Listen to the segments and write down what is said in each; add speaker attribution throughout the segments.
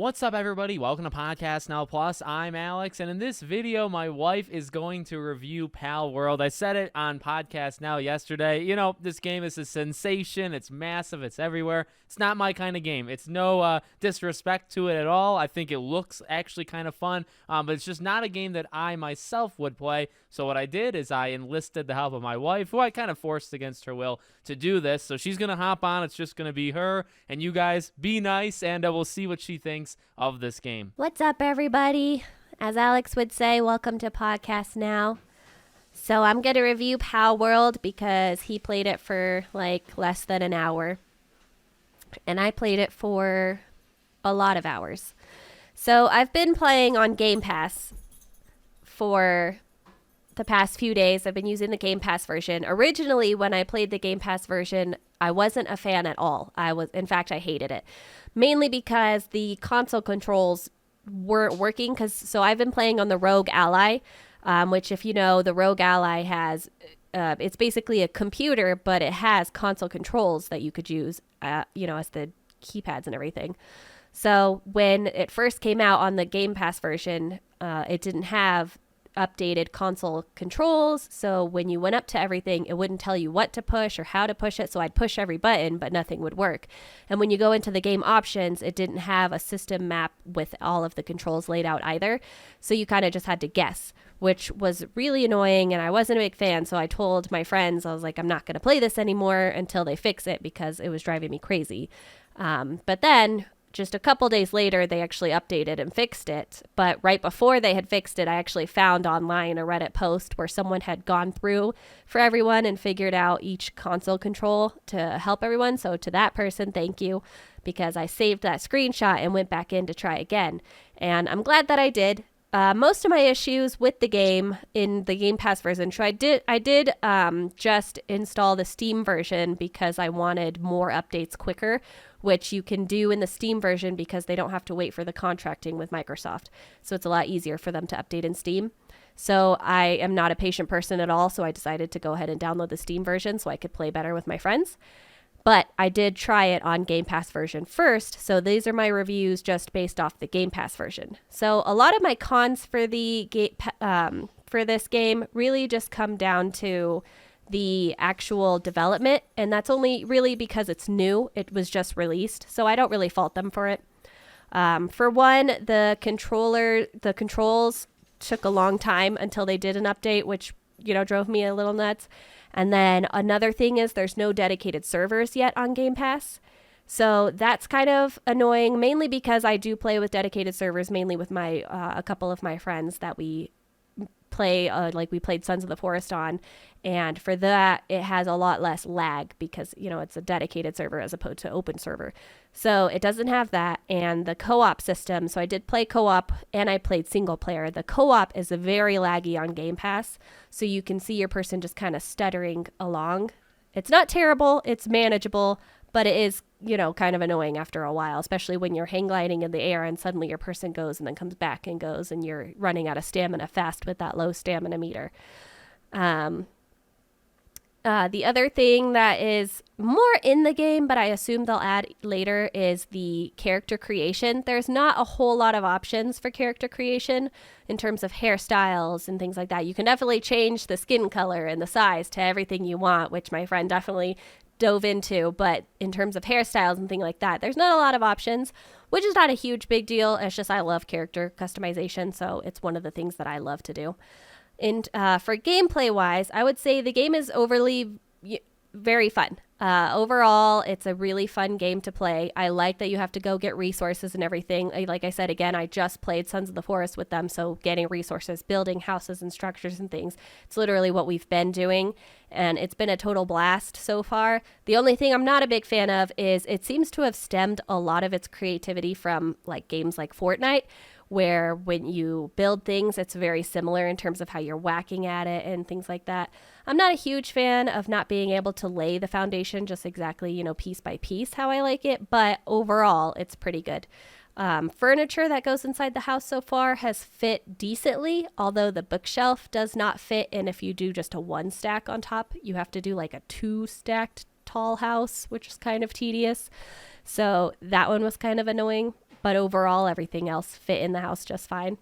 Speaker 1: What's up, everybody? Welcome to Podcast Now Plus. I'm Alex, and in this video, my wife is going to review Palworld. I said it on Podcast Now yesterday. You know, this game is a sensation. It's massive. It's everywhere. It's not my kind of game. It's no disrespect to it at all. I think it looks actually kind of fun, but it's just not a game that I myself would play. So what I did is I enlisted the help of my wife, who I kind of forced against her will to do this. So she's going to hop on. It's just going to be her, and you guys be nice, and we'll see what she thinks of this game.
Speaker 2: What's up, everybody? As Alex would say, welcome to Podcast Now. So I'm going to review Palworld because he played it for like less than an hour. And I played it for a lot of hours. So I've been playing on Game Pass for the past few days. I've been using the Game Pass version. Originally, when I played the Game Pass version, I wasn't a fan at all. In fact, I hated it. Mainly because the console controls weren't working. So I've been playing on the Rogue Ally, which, if you know, the Rogue Ally has, it's basically a computer, but it has console controls that you could use, as the keypads and everything. So when it first came out on the Game Pass version, it didn't have updated console controls. So when you went up to everything, it wouldn't tell you what to push or how to push it. So I'd push every button, but nothing would work. And when you go into the game options, it didn't have a system map with all of the controls laid out either. So you kind of just had to guess, which was really annoying. And I wasn't a big fan. So I told my friends, I was like, I'm not going to play this anymore until they fix it because it was driving me crazy. But then just a couple days later, they actually updated and fixed it. But right before they had fixed it, I actually found online a Reddit post where someone had gone through for everyone and figured out each console control to help everyone. So to that person, thank you, because I saved that screenshot and went back in to try again. And I'm glad that I did. Most of my issues with the game in the Game Pass version, so I did just install the Steam version because I wanted more updates quicker, which you can do in the Steam version because they don't have to wait for the contracting with Microsoft. So it's a lot easier for them to update in Steam. So I am not a patient person at all, so I decided to go ahead and download the Steam version so I could play better with my friends. But I did try it on Game Pass version first, so these are my reviews just based off the Game Pass version. So a lot of my cons for for this game really just come down to the actual development, and that's only really because it's new. It was just released, so I don't really fault them for it. For one, the controls took a long time until they did an update, which drove me a little nuts. And then another thing is there's no dedicated servers yet on Game Pass. So that's kind of annoying, mainly because I do play with dedicated servers, mainly with my a couple of my friends that we play, like we played Sons of the Forest on. And for that, it has a lot less lag because, it's a dedicated server as opposed to open server. So it doesn't have that. And the co-op system, so I did play co-op and I played single player. The co-op is very laggy on Game Pass. So you can see your person just kind of stuttering along. It's not terrible. It's manageable, but it is, kind of annoying after a while, especially when you're hang gliding in the air and suddenly your person goes and then comes back and goes and you're running out of stamina fast with that low stamina meter. The other thing that is more in the game, but I assume they'll add later, is the character creation. There's not a whole lot of options for character creation in terms of hairstyles and things like that. You can definitely change the skin color and the size to everything you want, which my friend definitely dove into. But in terms of hairstyles and things like that, there's not a lot of options, which is not a huge big deal. It's just I love character customization, so it's one of the things that I love to do. And for gameplay-wise, I would say the game is very fun. Overall, it's a really fun game to play. I like that you have to go get resources and everything. Like I said, again, I just played Sons of the Forest with them, so getting resources, building houses and structures and things, it's literally what we've been doing, and it's been a total blast so far. The only thing I'm not a big fan of is it seems to have stemmed a lot of its creativity from games like Fortnite, where when you build things, it's very similar in terms of how you're whacking at it and things like that. I'm not a huge fan of not being able to lay the foundation just exactly, piece by piece how I like it, but overall, it's pretty good. Furniture that goes inside the house so far has fit decently, although the bookshelf does not fit, and if you do just a one stack on top, you have to do like a two stacked tall house, which is kind of tedious. So that one was kind of annoying. But overall, everything else fit in the house just fine.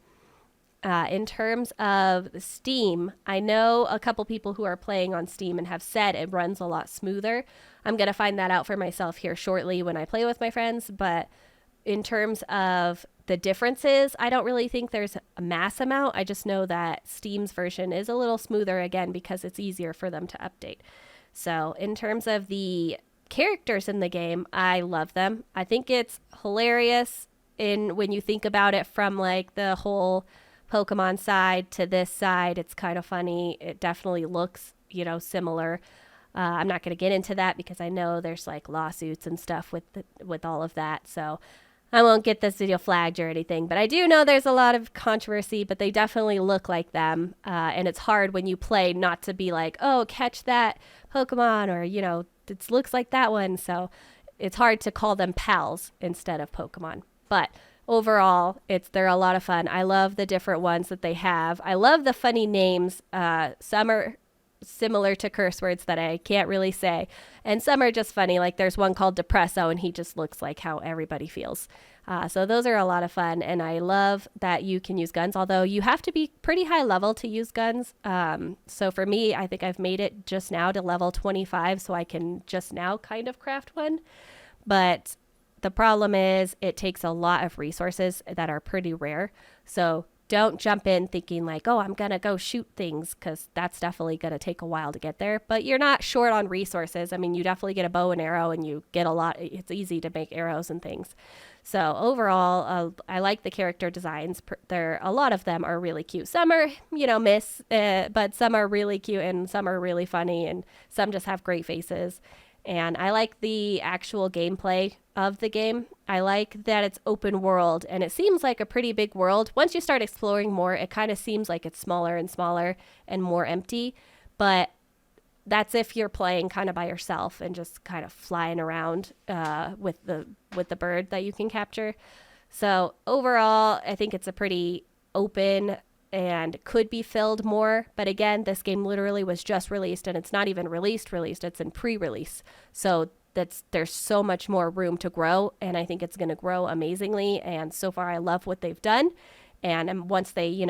Speaker 2: In terms of Steam, I know a couple people who are playing on Steam and have said it runs a lot smoother. I'm going to find that out for myself here shortly when I play with my friends. But in terms of the differences, I don't really think there's a mass amount. I just know that Steam's version is a little smoother, again, because it's easier for them to update. So in terms of the characters in the game, I love them. I think it's hilarious when you think about it from like the whole Pokemon side to this side. It's kind of funny. It definitely looks, similar. I'm not going to get into that because I know there's like lawsuits and stuff with all of that. So I won't get this video flagged or anything, but I do know there's a lot of controversy, but they definitely look like them. And it's hard when you play not to be like, oh, catch that Pokemon, or, it looks like that one. So it's hard to call them pals instead of Pokemon. But overall, they're a lot of fun. I love the different ones that they have. I love the funny names. Some are similar to curse words that I can't really say, and some are just funny. Like there's one called Depresso, and he just looks like how everybody feels. So those are a lot of fun, and I love that you can use guns, although you have to be pretty high level to use guns. So for me, I think I've made it just now to level 25, so I can just now kind of craft one. But the problem is it takes a lot of resources that are pretty rare. So don't jump in thinking like, oh, I'm going to go shoot things, because that's definitely going to take a while to get there. But you're not short on resources. I mean, you definitely get a bow and arrow, and you get a lot. It's easy to make arrows and things. So overall, I like the character designs. A lot of them are really cute. Some are, but some are really cute, and some are really funny, and some just have great faces. And I like the actual gameplay of the game. I like that it's open world, and it seems like a pretty big world. Once you start exploring more, it kind of seems like it's smaller and smaller and more empty. But that's if you're playing kind of by yourself and just kind of flying around with the bird that you can capture. So overall, I think it's a pretty open and could be filled more. But again, this game literally was just released, and it's not even released. It's in pre-release. So there's so much more room to grow, and I think it's going to grow amazingly. And so far, I love what they've done. And once they,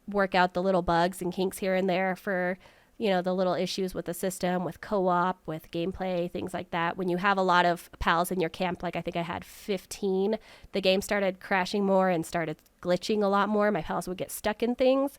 Speaker 2: work out the little bugs and kinks here and there for, the little issues with the system, with co-op, with gameplay, things like that. When you have a lot of pals in your camp, like I think I had 15, the game started crashing more and started glitching a lot more. My pals would get stuck in things.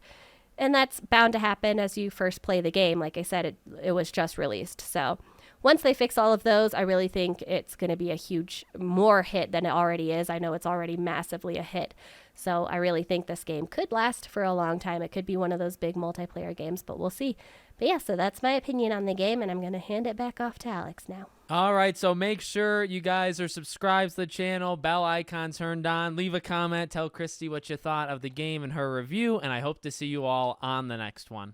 Speaker 2: And that's bound to happen as you first play the game. Like I said, it was just released. So once they fix all of those, I really think it's going to be a huge, more hit than it already is. I know it's already massively a hit. So I really think this game could last for a long time. It could be one of those big multiplayer games, but we'll see. But yeah, so that's my opinion on the game, and I'm going to hand it back off to Alex now.
Speaker 1: All right, so make sure you guys are subscribed to the channel, bell icon turned on, leave a comment, tell Christy what you thought of the game and her review, and I hope to see you all on the next one.